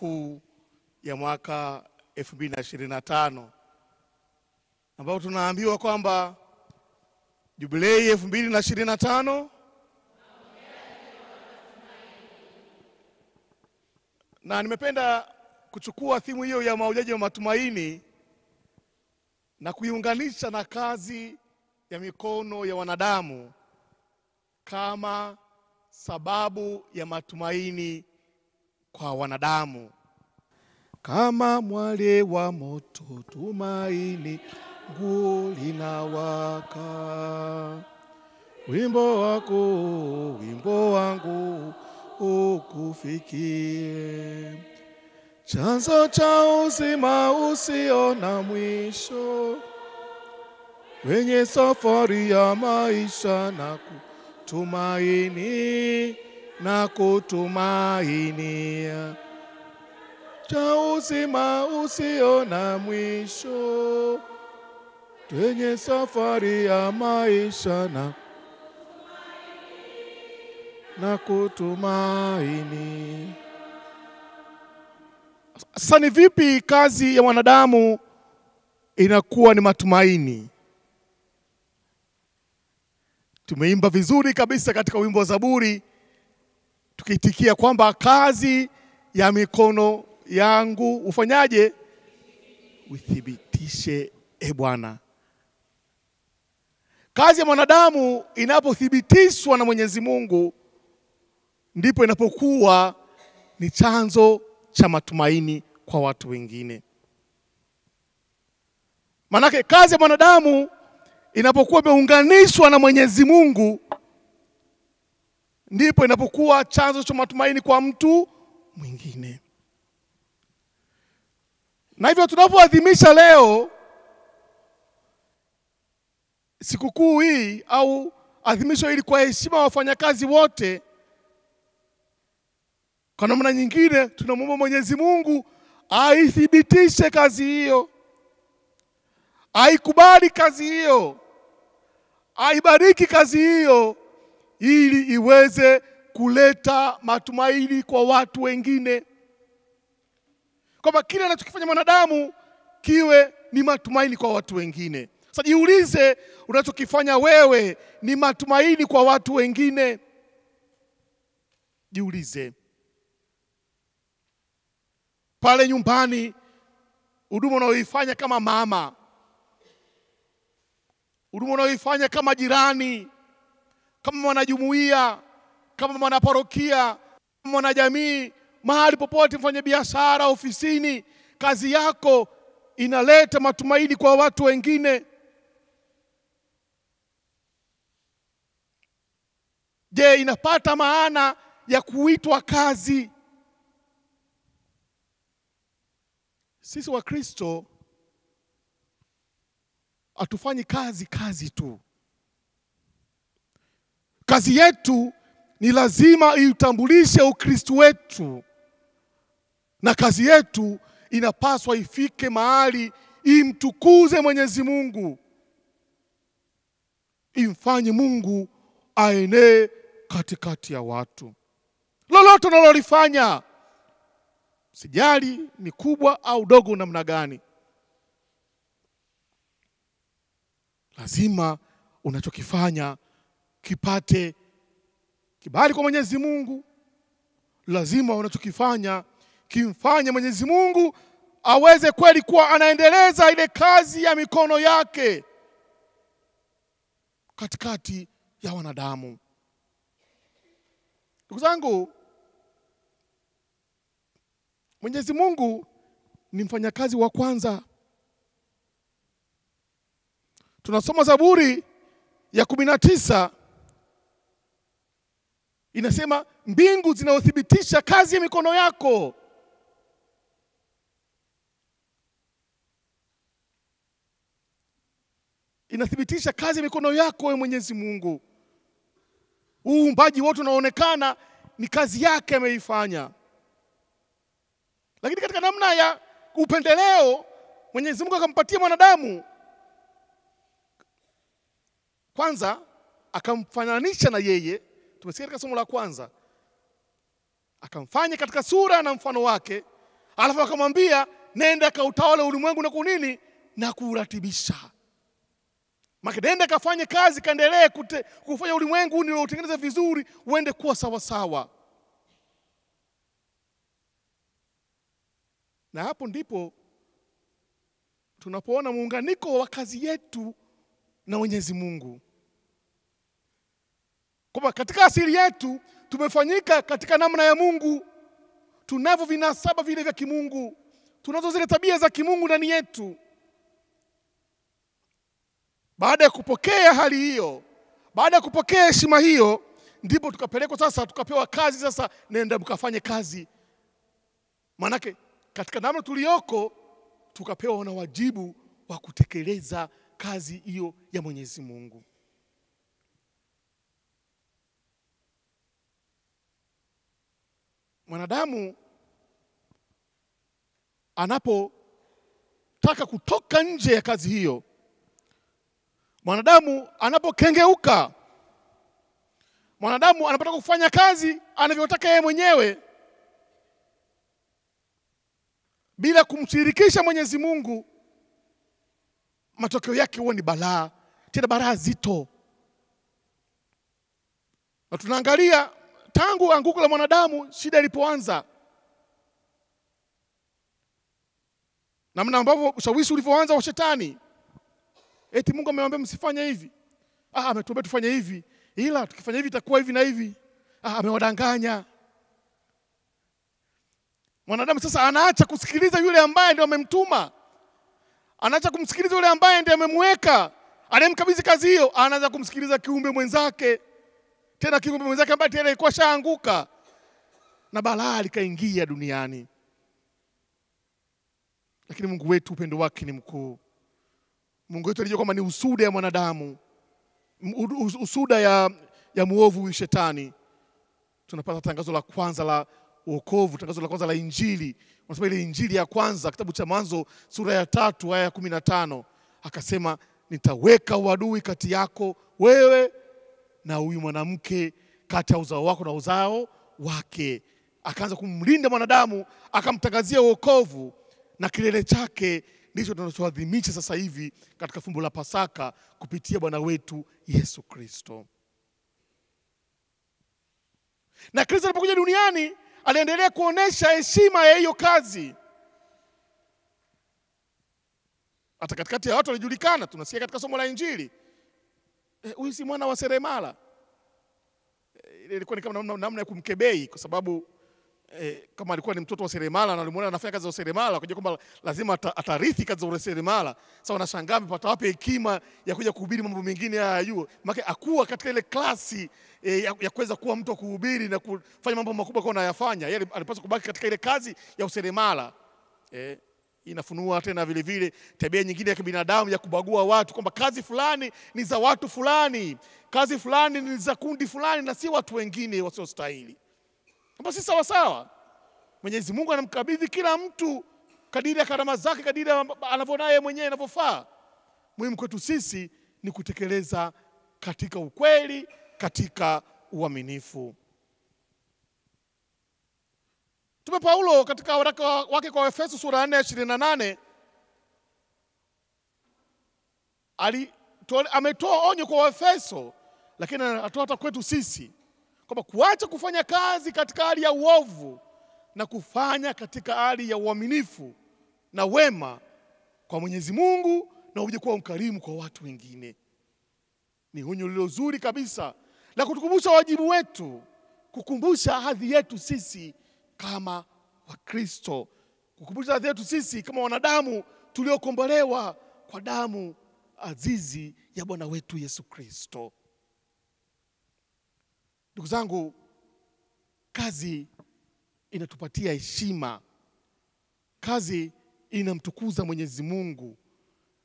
kuu ya mwaka 2025 ambapo tunaambiwa kwamba Jubilei 2025 na nimependa kuchukua thimu hiyo ya mahujaji wa matumaini na kuiunganisha na kazi ya mikono ya wanadamu kama sababu ya matumaini kwa wanadamu. Kama mwale wa moto tumaini langu linawaka, wimbo wangu ukufikie, chanzo cha uzima usio na mwisho, wenye safari ya maisha na kutumainia, cha uzima usio na mwisho, wenye safari ya maisha na kutumaini. Sasa ni vipi kazi ya wanadamu inakuwa ni matumaini? Tumeimba vizuri kabisa katika wimbo wa Zaburi tukiitikia kwamba kazi ya mikono yangu ufanyaje? Uthibitishe e Bwana. Kazi ya mwanadamu inapothibitishwa na Mwenyezi Mungu ndipo inapokuwa ni chanzo cha matumaini kwa watu wengine. Manake kazi ya mwanadamu inapokuwa imeunganishwa na Mwenyezi Mungu ndipo inapokuwa chanzo cha matumaini kwa mtu mwingine. Na hivyo tunapoadhimisha leo sikukuu hii au adhimisho hili kwa heshima ya wafanyakazi wote, kwa namna nyingine tunamwomba Mwenyezi Mungu aithibitishe kazi hiyo, aikubali kazi hiyo, aibariki kazi hiyo ili iweze kuleta matumaini kwa watu wengine. Kwamba kile anachokifanya mwanadamu kiwe ni matumaini kwa watu wengine. Sasa jiulize, unachokifanya wewe ni matumaini kwa watu wengine? Jiulize. Pale nyumbani, huduma unayoifanya kama mama, huduma unayoifanya kama jirani, kama mwanajumuiya, kama mwanaparokia, kama mwanajamii, mahali popote, mfanya biashara, ofisini, kazi yako inaleta matumaini kwa watu wengine. Je, inapata maana ya kuitwa kazi? Sisi wa Kristo hatufanyi kazi tu. Kazi yetu ni lazima iutambulishe Ukristo wetu, na kazi yetu inapaswa ifike mahali imtukuze Mwenyezi Mungu, imfanye Mungu aenee katikati ya watu. Lolote unalolifanya, sijali ni kubwa au dogo namna gani, lazima unachokifanya kipate kibali kwa Mwenyezi Mungu. Lazima unachokifanya kimfanye Mwenyezi Mungu aweze kweli kuwa anaendeleza ile kazi ya mikono yake katikati ya wanadamu. Ndugu zangu, Mwenyezi Mungu ni mfanyakazi wa kwanza. Tunasoma Zaburi ya 19 inasema mbingu zinathibitisha kazi ya mikono yako. Inathibitisha kazi ya mikono yako wewe Mwenyezi Mungu. Uumbaji wote unaonekana ni kazi yake ameifanya. Lakini katika namna ya upendeleo Mwenyezi Mungu akampatia mwanadamu kwanza, akamfananisha na yeye. Tumesikia katika somo la kwanza, akamfanya katika sura na mfano wake, Alafu akamwambia nenda kautawale ulimwengu na kunini na kuuratibisha. Nenda kafanye kazi, kaendelee kufanya ulimwengu niliotengeneza vizuri uende kuwa sawa sawa. Na hapo ndipo tunapoona muunganiko wa kazi yetu na Mwenyezi Mungu. Kwa katika asili yetu tumefanyika katika namna ya Mungu. Tunavyo vinasaba vile vya kimungu. Tunazo zile tabia za kimungu ndani yetu. Baada ya kupokea hali hiyo, baada ya kupokea heshima hiyo, ndipo tukapelekwa sasa, tukapewa kazi sasa, nenda mkafanye kazi. Manake katika namna tuliyoko tukapewa na wajibu wa kutekeleza kazi hiyo ya Mwenyezi Mungu. Mwanadamu anapotaka kutoka nje ya kazi hiyo, mwanadamu anapokengeuka, mwanadamu anapotaka kufanya kazi anavyotaka yeye mwenyewe bila kumshirikisha Mwenyezi Mungu, matokeo yake huwa ni balaa, tena balaa zito. Na tunaangalia tangu anguko la mwanadamu, shida ilipoanza, namna ambavyo ushawishi ulivyoanza wa shetani. Eti Mungu amemwambia msifanye hivi. Ametuambia tufanye hivi. Ila tukifanya hivi itakuwa hivi na hivi. Amewadanganya. Mwanadamu sasa anaacha kusikiliza yule ambaye ndiye amemtuma. Anaacha kumsikiliza yule ambaye ndiye amemweka, anayemkabidhi kazi hiyo, anaanza kumsikiliza kiumbe mwenzake. Tena kiumbe mwenzake ambaye tayari alikuwa shaanguka. Na balaa likaingia duniani. Lakini Mungu wetu upendo wake ni mkuu. Mungu wetu alijua kwamba ni usuda ya mwanadamu, usuda ya muovu shetani. Tunapata tangazo la kwanza la wokovu, tangazo la kwanza la Injili. Unasema ile Injili ya kwanza, kitabu cha Mwanzo sura ya 3 aya ya 15. Akasema nitaweka uadui kati yako wewe na huyu mwanamke, kati ya uzao wako na uzao wake. Akaanza kumlinda mwanadamu, akamtangazia wokovu, na kilele chake ndicho tunachoadhimisha sasa hivi katika fumbo la Pasaka kupitia Bwana wetu Yesu Kristo. Na Kristo alipokuja duniani aliendelea kuonesha heshima ya hiyo kazi. Hata katikati ya watu walijulikana, tunasikia katika somo la Injili, huyu si mwana wa seremala. Ile ilikuwa ni kama namna ya kumkebei, kwa sababu kama alikuwa ni mtoto wa seremala na alimuona anafanya kazi za seremala, akajua kwamba lazima atarithi kazi za seremala. Sasa wanashangaa mpata wapi hekima ya kuja kuhubiri mambo mengine haya juu. Maana akuwa katika ile klasi ya kuweza kuwa mtu wa kuhubiri na kufanya mambo makubwa kwa anayafanya. Yeye alipaswa kubaki katika ile kazi ya useremala. Inafunua tena vile vile tabia nyingine ya kibinadamu ya kubagua watu, kwamba kazi fulani ni za watu fulani, kazi fulani ni za kundi fulani na si watu wengine wasiostahili. Kwamba si sawa sawa. Mwenyezi Mungu anamkabidhi kila mtu kadiri ya karama zake, kadiri anavyoona yeye mwenyewe inavyofaa. Muhimu kwetu sisi ni kutekeleza katika ukweli, katika uaminifu. Mtume Paulo katika waraka wake kwa Efeso sura ya 4:28 ametoa onyo kwa Efeso, lakini anatoa hata kwetu sisi kwamba kuacha kufanya kazi katika hali ya uovu na kufanya katika hali ya uaminifu na wema kwa Mwenyezi Mungu, na uje kuwa mkarimu kwa watu wengine. Ni onyo lilo zuri kabisa la kutukumbusha wajibu wetu, kukumbusha hadhi yetu sisi kama Wakristo, kukumbusha hadhi yetu sisi kama wanadamu tuliokombolewa kwa damu azizi ya Bwana wetu Yesu Kristo. Ndugu zangu, kazi inatupatia heshima. Kazi inamtukuza Mwenyezi Mungu.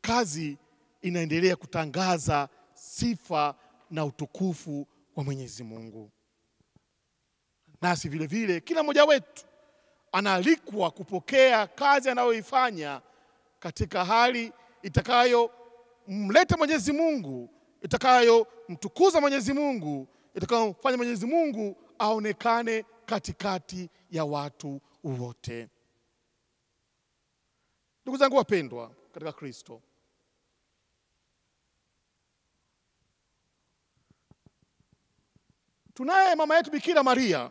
Kazi inaendelea kutangaza sifa na utukufu wa Mwenyezi Mungu. Nasi vile vile kila mmoja wetu anaalikwa kupokea kazi anayoifanya katika hali itakayo mleta Mwenyezi Mungu, itakayo mtukuza Mwenyezi Mungu, itakayofanya Mwenyezi Mungu aonekane katikati ya watu wote. Ndugu zangu wapendwa katika Kristo, tunaye mama yetu Bikira Maria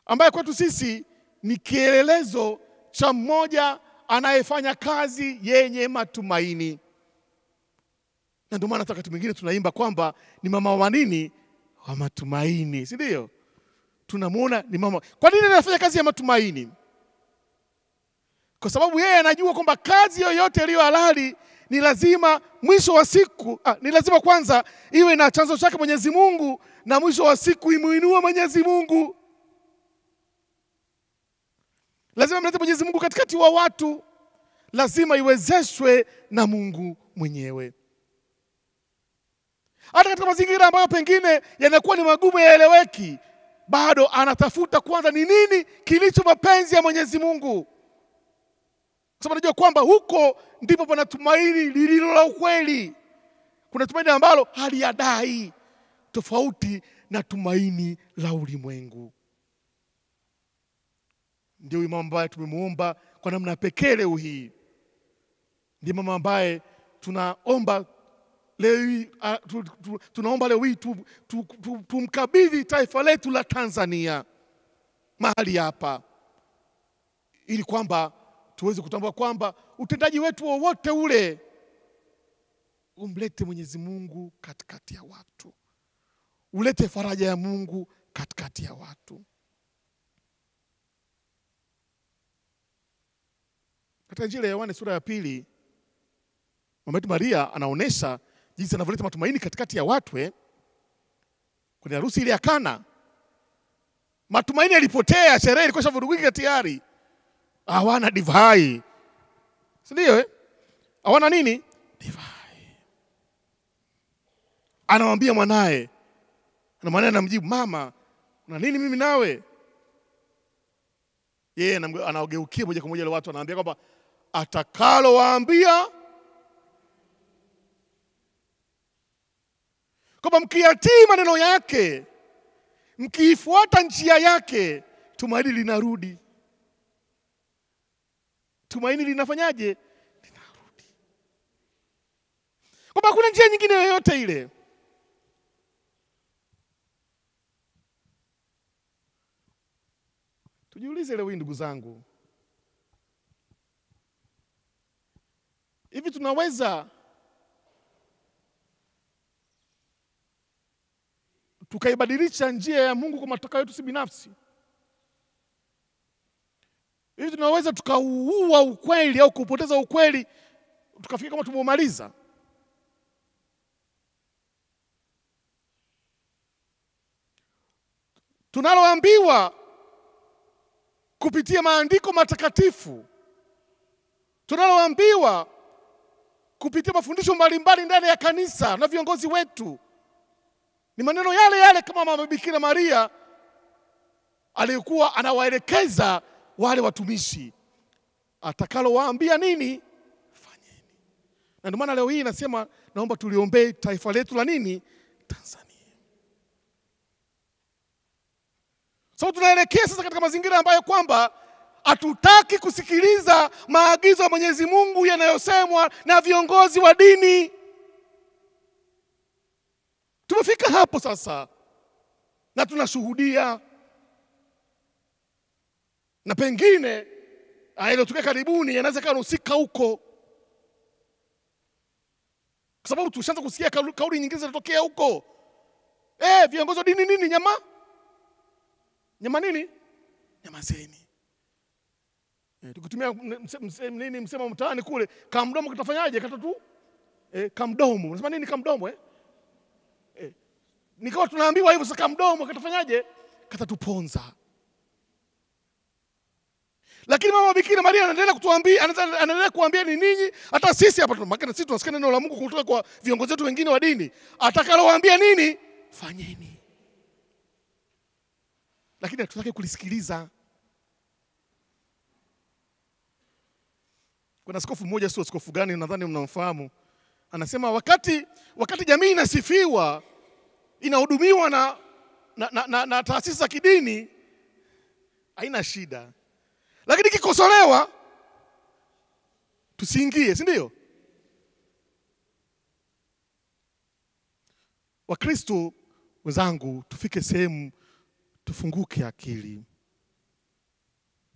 ambaye kwetu sisi ni kielelezo cha mmoja anayefanya kazi yenye matumaini. Na ndio maana wakati mwingine tunaimba kwamba ni mama wa nini? Wa matumaini, si ndio? Tunamuona ni mama. Kwa nini anafanya kazi ya matumaini? Kwa sababu yeye anajua kwamba kazi yoyote iliyo halali ni lazima mwisho wa siku ni lazima kwanza iwe na chanzo chake Mwenyezi Mungu, na mwisho wa siku imuinue Mwenyezi Mungu. Lazima mlete Mwenyezi Mungu katikati wa watu, lazima iwezeshwe na Mungu mwenyewe. Hata katika mazingira ambayo pengine yanakuwa ni magumu yaeleweki, bado anatafuta kwanza ni nini kilicho mapenzi ya Mwenyezi Mungu. Kwa sababu anajua kwamba huko ndipo pana tumaini lililo la ukweli. Kuna tumaini ambalo haliadai, tofauti na tumaini la ulimwengu. Ndio mama ambaye tumemuomba kwa namna pekee leo hii. Ndiye mama ambaye tunaomba leo hii tumkabidhi taifa letu la Tanzania mahali hapa, ili kwamba tuweze kutambua kwamba utendaji wetu wowote ule umlete Mwenyezi Mungu katikati ya watu, ulete faraja ya Mungu katikati ya watu. Katika Injili ya Yohane sura ya 2, mama yetu Maria anaonesha jinsi anavyoleta matumaini katikati ya watu. Kwenye harusi ile ya Kana, matumaini yalipotea, sherehe ilikuwa shavurugika tayari. Hawana divai. Si ndio? Hawana nini? Divai. Anamwambia mwanae, na mwanae anamjibu, mama, una nini mimi nawe? Yeye anaogeukia moja kwa moja wale watu, anaambia kwamba atakalo waambia, kwamba mkiyatii maneno yake, mkiifuata njia yake, tumaini linarudi. Tumaini linafanyaje? Linarudi. Kwamba hakuna njia nyingine yoyote ile. Tujiulize leo ndugu zangu, hivi tunaweza tukaibadilisha njia ya Mungu kwa matakwa yetu si binafsi? Hivi tunaweza tukauua ukweli au kupoteza ukweli tukafikia kama tumemaliza? Tunaloambiwa kupitia maandiko matakatifu, tunaloambiwa kupitia mafundisho mbalimbali ndani ya kanisa na viongozi wetu, ni maneno yale yale kama mama Bikira Maria alikuwa anawaelekeza wale watumishi, atakalo waambia nini, fanyeni. Na ndio maana leo hii nasema naomba tuliombee taifa letu la nini, Tanzania. So tunaelekea sasa katika mazingira ambayo kwamba hatutaki kusikiliza maagizo ya Mwenyezi Mungu yanayosemwa na viongozi wa dini. Tumefika hapo sasa na tunashuhudia, na pengine yaliyotokea karibuni yanaweza kuhusika huko, kwa sababu tushaanza kusikia kauli nyingine zinatokea huko. Viongozi wa dini nini, nyama nini, nyamazeni. Tukitumia msemo mtaani kule, kamdomo kitafanyaje, kata tu kamdomo. Unasema nini kamdomo? Nikawa tunaambiwa hivyo, sasa kamdomo kitafanyaje, katatuponza. Lakini mama Bikira Maria anaendelea kutuambia, anaendelea kuambia ni ninyi, hata sisi hapa maana sisi tunasikia neno la Mungu kutoka kwa viongozi wetu wengine wa dini, atakalowaambia nini, fanyeni. Lakini hatutaki kulisikiliza. Kuna askofu mmoja, sio askofu gani, nadhani mnamfahamu, anasema wakati jamii inasifiwa, inahudumiwa na taasisi za kidini, haina shida. Lakini kikosolewa tusiingie, si ndio? Wakristo wenzangu, tufike sehemu tufunguke akili.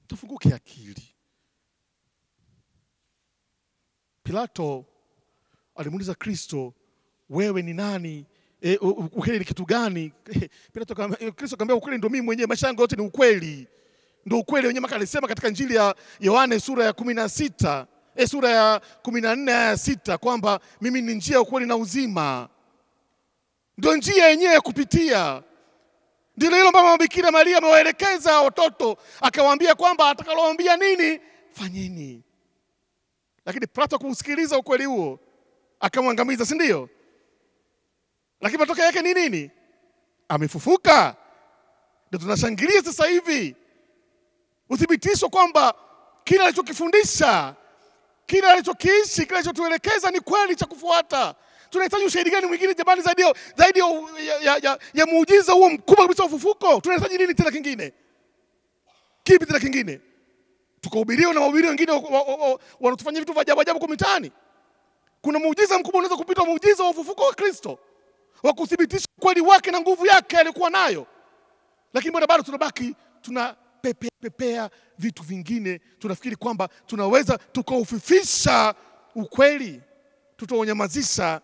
Tufunguke akili. Pilato alimuuliza Kristo, wewe ni nani? Ukweli ni kitu gani? Kristo akamwambia, ukweli ndio mimi mwenyewe, maisha yangu yote ni ukweli. Ndio ukweli wenyewe. Maka alisema katika Injili ya Yohane sura ya 16, sura ya 14 aya 6 kwamba mimi ni njia, ukweli na uzima. Ndio njia yenyewe ya kupitia. Ndilo hilo mama Bikira Maria amewaelekeza watoto, akawaambia kwamba atakalowaambia nini fanyeni. Lakini Pilato kusikiliza ukweli huo akamwangamiza, si ndio? Lakini matokeo yake ni nini? Amefufuka. Ndio tunashangilia sasa hivi. Uthibitisho kwamba kile alichokifundisha, kile alichokiishi, kile alichotuelekeza ni kweli cha kufuata. Tunahitaji ushahidi gani mwingine jamani zaidi ya muujiza huo mkubwa kabisa wa ufufuko? Tunahitaji nini tena kingine? Kipi tena kingine? Tukahubiriwa na mahubiri wengine wanatufanyia vitu vya ajabu ajabu kwa mitaani. Kuna muujiza mkubwa unaweza kupita muujiza wa ufufuko wa Kristo, wa kuthibitisha kweli wake na nguvu yake alikuwa nayo. Lakini bado tunabaki tunapepea vitu vingine, tunafikiri kwamba tunaweza tukaufifisha ukweli, tutaunyamazisha.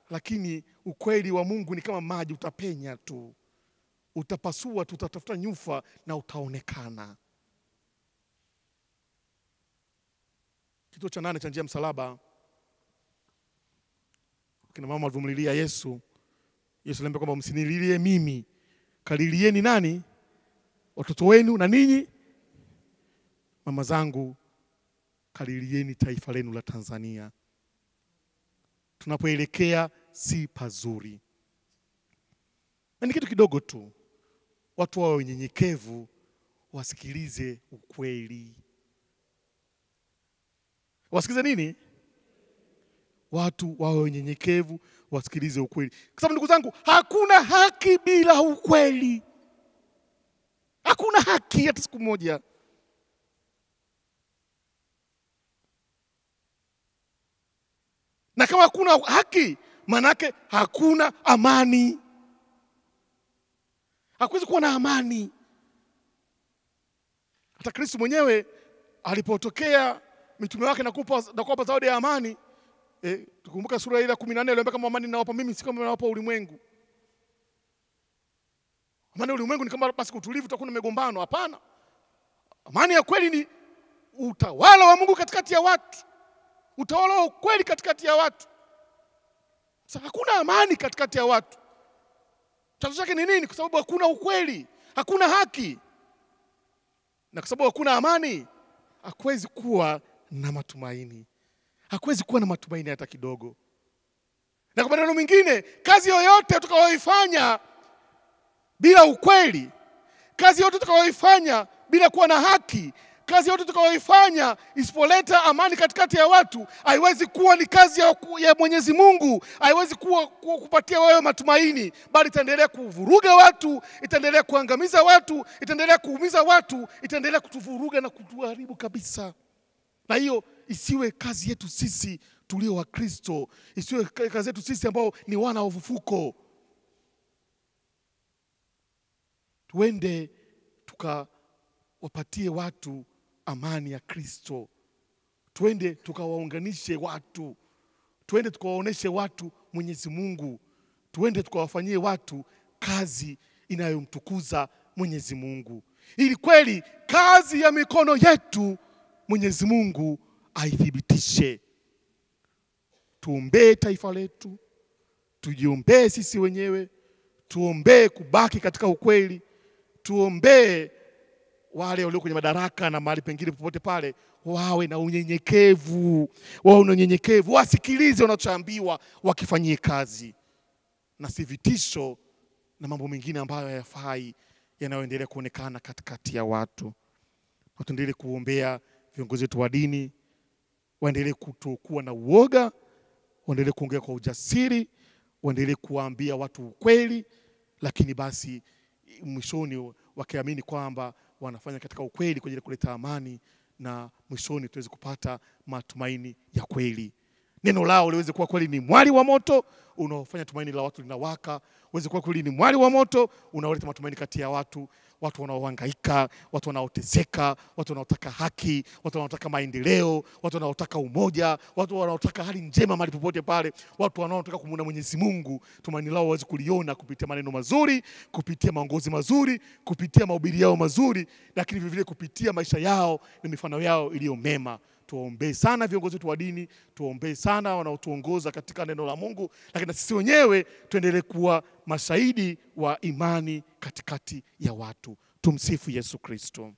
Lakini ukweli wa Mungu ni kama maji, utapenya tu, utapasua, tutatafuta nyufa na utaonekana. Kituo cha 8 cha njia msalaba, kina mama walivumlilia Yesu. Yesu aliambia kwamba msinililie mimi, kalilieni nani? Watoto wenu na ninyi mama zangu, kalilieni taifa lenu la Tanzania. Tunapoelekea si pazuri. Na ni kitu kidogo tu. Watu wawe wenyenyekevu, wasikilize ukweli. Wasikilize nini? Watu wawe wenyenyekevu, wasikilize ukweli. Kwa sababu ndugu zangu, hakuna haki bila ukweli. Hakuna haki hata siku moja. Na kama hakuna haki, manake hakuna amani. Hakuwezi kuwa na amani. Hata Kristo mwenyewe alipotokea mitume wake na kuwapa zawadi ya amani, tukumbuka sura ile ya 14 aliambia kama amani nawapa mimi, si kama nawapa ulimwengu. Amani ulimwengu ni kama basi utulivu, utakuwa na megombano. Hapana. Amani ya kweli ni utawala wa Mungu katikati ya watu. Utawala wa ukweli katikati ya watu. Sasa hakuna amani katikati ya watu. Chanzo chake ni nini? Kwa sababu hakuna ukweli, hakuna haki. Na kwa sababu hakuna amani, hakuwezi kuwa na matumaini. Hakuwezi kuwa na matumaini hata kidogo. Na kwa maneno mengine, kazi yoyote tutakayoifanya bila ukweli, kazi yoyote tutakayoifanya bila kuwa na haki, kazi yote tutakayoifanya isipoleta amani katikati ya watu, haiwezi kuwa ni kazi ya Mwenyezi Mungu, haiwezi kuwa kupatia wewe matumaini, bali itaendelea kuvuruga watu, itaendelea kuangamiza watu, itaendelea kuumiza watu, itaendelea kutuvuruga na kutuharibu kabisa. Na hiyo isiwe kazi yetu sisi tulio wa Kristo, isiwe kazi yetu sisi ambao ni wana wa ufufuko. Tuende tukawapatie watu amani ya Kristo. Tuende tukawaunganishe watu. Tuende tukawaoneshe watu Mwenyezi Mungu. Tuende tukawafanyie watu kazi inayomtukuza Mwenyezi Mungu. Ili kweli kazi ya mikono yetu Mwenyezi Mungu aithibitishe. Tuombee taifa letu, tujiombee sisi wenyewe, tuombee kubaki katika ukweli, tuombee wale walio kwenye madaraka na mahali pengine popote pale, wawe na unyenyekevu, wasikilize wanachoambiwa, wakifanyie kazi, na si vitisho na mambo mengine ambayo hayafai yanayoendelea kuonekana katikati ya watu. Tuendelee kuombea viongozi wetu wa dini, waendelee kutokuwa na uoga, waendelee kuongea kwa ujasiri, waendelee kuambia watu ukweli, lakini basi mwishoni wakiamini kwamba wanafanya katika ukweli kwa ajili ya kuleta amani, na mwishoni tuweze kupata matumaini ya kweli. Neno lao liweze kuwa kweli ni mwali wa moto unaofanya tumaini la watu linawaka. Uweze kuwa kweli ni mwali wa moto unaoleta matumaini kati ya watu wanaohangaika, watu wanaoteseka, watu wanaotaka haki, watu wanaotaka maendeleo, watu wanaotaka umoja, watu wanaotaka hali njema mahali popote pale, watu wanaotaka kumuona Mwenyezi Mungu. Tumaini lao waweze kuliona kupitia maneno mazuri, kupitia maongozi mazuri, kupitia mahubiri yao mazuri, lakini vile vile kupitia maisha yao na mifano yao iliyo mema. Tuombe sana viongozi wetu wa dini, tuombe sana wanaotuongoza katika neno la Mungu, lakini na sisi wenyewe tuendelee kuwa mashahidi wa imani katikati ya watu. Tumsifu Yesu Kristo.